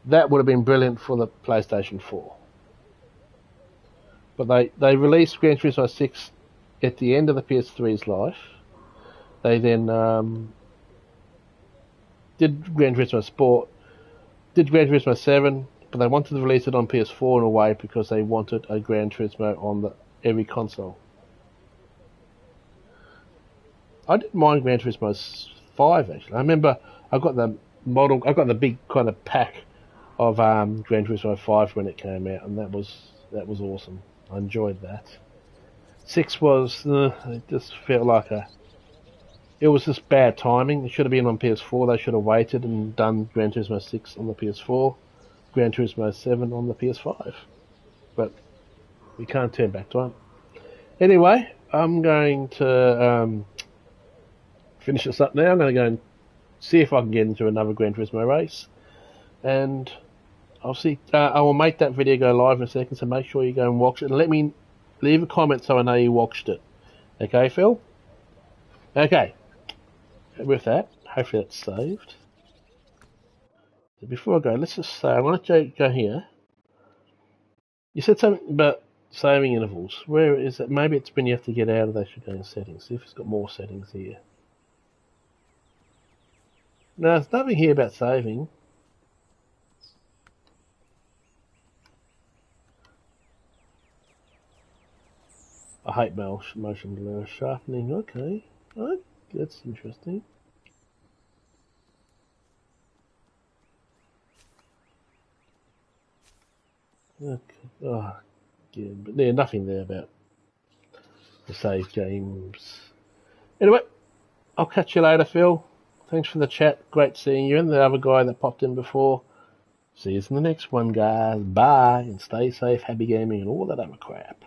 Speaker 1: That would have been brilliant for the PlayStation 4. But they released Gran Turismo 6 at the end of the PS3's life. They then did Gran Turismo Sport, did Gran Turismo 7, but they wanted to release it on PS4 in a way because they wanted a Gran Turismo on every console. I didn't mind Gran Turismo 5 actually. I remember I got the big kind of pack of Gran Turismo 5 when it came out, and that was awesome. I enjoyed that. 6 was, it just felt like it was just bad timing. It should have been on PS4. They should have waited and done Gran Turismo 6 on the PS4, Gran Turismo 7 on the PS5. But we can't turn back time. Anyway, I'm going to finish this up now. I'm going to go and see if I can get into another Gran Turismo race. And I'll see. I will make that video go live in a second, so make sure you go and watch it. And let me leave a comment so I know you watched it. Okay, Phil? Okay. With that, hopefully that's saved. Before I go, let's just say, I want to go here. You said something about saving intervals. Where is it? Maybe it's when you have to get out of that, you go in settings. See if it's got more settings here. No, there's nothing here about saving. I hate motion blur sharpening. Okay. Oh, that's interesting. Okay. Oh, yeah, but there's nothing there about the save games. Anyway, I'll catch you later, Phil. Thanks for the chat. Great seeing you and the other guy that popped in before. See you in the next one, guys. Bye, and stay safe, happy gaming, and all that other crap.